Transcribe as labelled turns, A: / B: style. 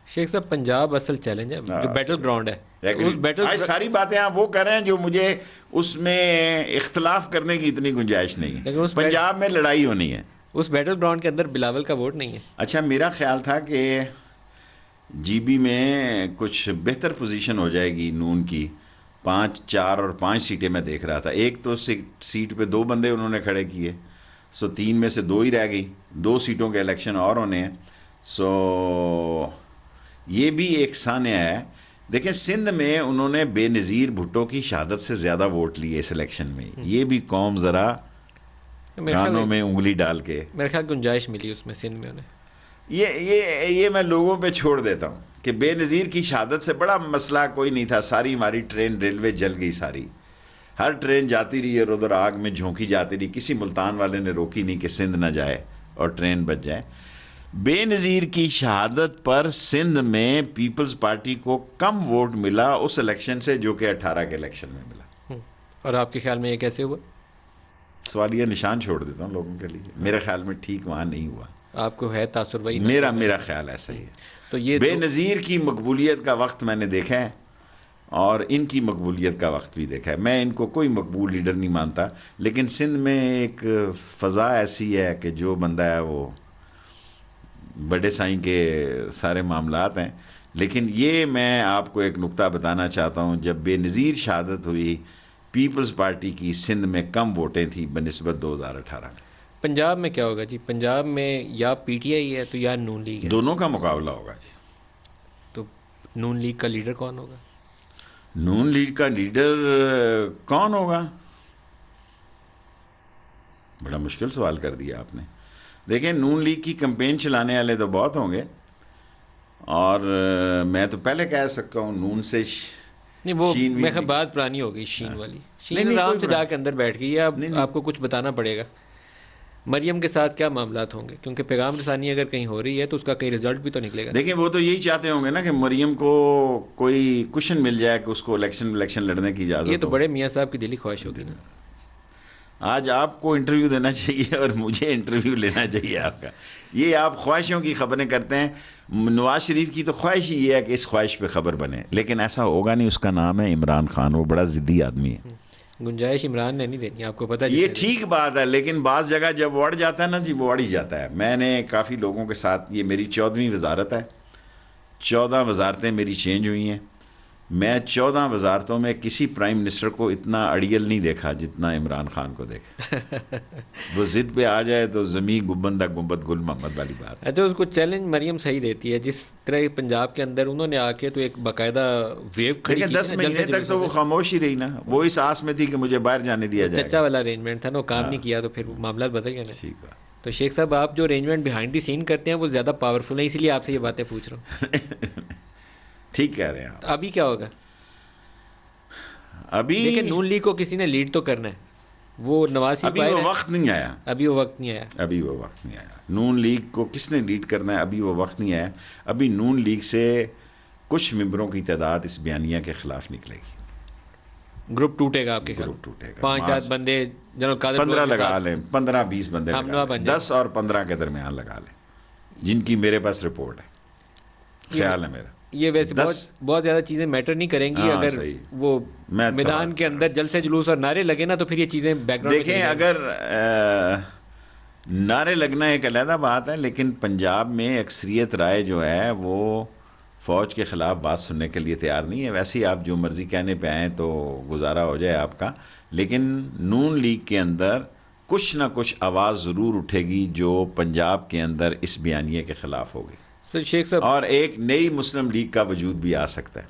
A: شیخ صاحب پنجاب اصل چیلنج ہے جو بیٹل گراؤنڈ ہے، اس
B: آج ساری باتیں آپ وہ کر رہے ہیں جو مجھے اس میں اختلاف کرنے کی اتنی گنجائش نہیں
A: لیکن
B: ہے.
A: اس
B: پنجاب میں لڑائی ہونی ہے.
A: اس بیٹل گراؤنڈ کے اندر بلاول کا ووٹ نہیں ہے.
B: اچھا میرا خیال تھا کہ جی بی میں کچھ بہتر پوزیشن ہو جائے گی نون کی. 5 4 اور 5 سیٹیں میں دیکھ رہا تھا. ایک تو سیٹ پہ 2 بندے انہوں نے کھڑے کیے، سو 3 میں سے 2 ہی رہ گئی. 2 سیٹوں کے الیکشن اور ہونے ہیں. سو یہ بھی ایک سانحہ ہے. دیکھیں سندھ میں انہوں نے بے نظیر بھٹو کی شہادت سے زیادہ ووٹ لیے اس الیکشن میں. یہ بھی قوم ذرا کانوں میں انگلی ڈال کے،
A: میرے خیال گنجائش ملی اس میں سندھ میں انہیں.
B: یہ میں لوگوں پہ چھوڑ دیتا ہوں کہ بے نظیر کی شہادت سے بڑا مسئلہ کوئی نہیں تھا. ساری ہماری ٹرین ریلوے جل گئی ساری. ہر ٹرین جاتی رہی اور ادھر آگ میں جھونکی جاتی رہی. کسی ملتان والے نے روکی نہیں کہ سندھ نہ جائے اور ٹرین بچ جائے. بے نظیر کی شہادت پر سندھ میں پیپلز پارٹی کو کم ووٹ ملا اس الیکشن سے جو کہ 18 کے الیکشن میں ملا.
A: اور آپ کے خیال میں یہ کیسے ہوا؟
B: سوالیہ نشان چھوڑ دیتا ہوں لوگوں کے لیے. میرے خیال میں ٹھیک وہاں نہیں ہوا.
A: آپ کو ہے تاثر وہی؟
B: میرا خیال ایسا ہی ہے.
A: تو یہ
B: بے نظیر کی مقبولیت کا وقت میں نے دیکھا ہے اور ان کی مقبولیت کا وقت بھی دیکھا ہے. میں ان کو کوئی مقبول لیڈر نہیں مانتا، لیکن سندھ میں ایک فضا ایسی ہے کہ جو بندہ ہے وہ بڑے سائیں کے سارے معاملات ہیں. لیکن یہ میں آپ کو ایک نقطہ بتانا چاہتا ہوں، جب بے نظیر شہادت ہوئی پیپلز پارٹی کی سندھ میں کم ووٹیں تھیں بنسبت 2018 میں.
A: پنجاب میں کیا ہوگا جی؟ پنجاب میں یا پی ٹی آئی ہے تو یا نون لیگ ہے.
B: دونوں کا مقابلہ ہوگا جی.
A: تو نون لیگ کا لیڈر کون ہوگا؟
B: نون لیگ کا لیڈر کون ہوگا؟ بڑا مشکل سوال کر دیا آپ نے. دیکھیں نون لیگ کی کمپین چلانے والے تو بہت ہوں گے، اور میں تو پہلے کہہ سکتا ہوں نون سے
A: نہیں، وہ میں بات پرانی ہوگی شین والی. شین آرام سے جا کے اندر بیٹھ گئی. اب آپ کو کچھ بتانا پڑے گا مریم کے ساتھ کیا معاملات ہوں گے، کیونکہ پیغام رسانی اگر کہیں ہو رہی ہے تو اس کا کئی رزلٹ بھی تو نکلے گا.
B: دیکھیں وہ تو یہی چاہتے ہوں گے نا کہ مریم کو کوئی کوشن مل جائے کہ اس کو الیکشن لڑنے کی اجازت.
A: یہ تو بڑے میاں صاحب کی دلی خواہش ہوگی نا.
B: آج آپ کو انٹرویو دینا چاہیے اور مجھے انٹرویو لینا چاہیے آپ کا. یہ آپ خواہشوں کی خبریں کرتے ہیں. نواز شریف کی تو خواہش ہی یہ ہے کہ اس خواہش پہ خبر بنے، لیکن ایسا ہوگا نہیں. اس کا نام ہے عمران خان. وہ بڑا ضدی آدمی ہے.
A: گنجائش عمران نے نہیں دینی، آپ کو پتہ ہے.
B: یہ ٹھیک بات ہے، لیکن بعض جگہ جب وہ اڑ جاتا ہے نا جی، وہ اڑ ہی جاتا ہے. میں نے کافی لوگوں کے ساتھ، یہ میری 14ویں وزارت ہے. 14 وزارتیں میری چینج ہوئی ہیں. میں 14 وزارتوں میں کسی پرائم منسٹر کو اتنا اڑیل نہیں دیکھا جتنا عمران خان کو دیکھا. وہ ضد پہ آ جائے تو زمین گنبدہ گنبد گل محمد والی بات.
A: اچھا، اس کو چیلنج مریم صحیح دیتی ہے. جس طرح پنجاب کے اندر انہوں نے آ کے تو ایک باقاعدہ ویو کھڑی کی.
B: 10 مہینے تک تو وہ خاموش ہی رہی نا. وہ اس آس میں تھی کہ مجھے باہر جانے دیا جائے.
A: چچا والا ارینجمنٹ تھا نا، وہ کام نہیں کیا تو پھر معاملات بدل گئے نا.
B: ٹھیک ہے.
A: تو شیخ صاحب آپ جو ارینجمنٹ بیہائنڈ دی سین کرتے ہیں وہ زیادہ پاورفل ہے، اسی لیے آپ سے یہ باتیں پوچھ رہا ہوں.
B: ٹھیک کہہ رہے ہیں آپ.
A: ابھی کیا ہوگا؟
B: ابھی
A: لیکن نون لیگ کو کسی نے لیڈ تو کرنا ہے. وہ نواز
B: ابھی وہ وقت نہیں آیا.
A: ابھی وہ وقت نہیں آیا.
B: ابھی وہ وقت نہیں آیا. نون لیگ کو کس نے لیڈ کرنا ہے ابھی وہ وقت نہیں آیا. ابھی نون لیگ سے کچھ ممبروں کی تعداد اس بیانیہ کے خلاف نکلے گی.
A: گروپ ٹوٹے گا آپ کے خیال؟
B: گروپ ٹوٹے گا.
A: 5-7 بندے جنرل قادر
B: 15 لگا لیں. 15-20 بندے لگا لیں. 10 اور 15 کے درمیان لگا لیں، جن کی میرے پاس رپورٹ ہے. خیال ہے میرا.
A: یہ ویسے بہت زیادہ چیزیں میٹر نہیں کریں گی. اگر وہ میدان کے اندر جلسے جلوس اور نعرے لگے نا تو پھر یہ چیزیں بیک گراؤنڈ.
B: دیکھیں اگر نعرے لگنا ایک علیحدہ بات ہے، لیکن پنجاب میں اکثریت رائے جو ہے وہ فوج کے خلاف بات سننے کے لیے تیار نہیں ہے. ویسے ہی آپ جو مرضی کہنے پہ آئیں تو گزارا ہو جائے آپ کا، لیکن نون لیگ کے اندر کچھ نہ کچھ آواز ضرور اٹھے گی جو پنجاب کے اندر اس بیانیے کے خلاف ہوگی.
A: سر شیخ صاحب،
B: اور ایک نئی مسلم لیگ کا وجود بھی آ سکتا ہے.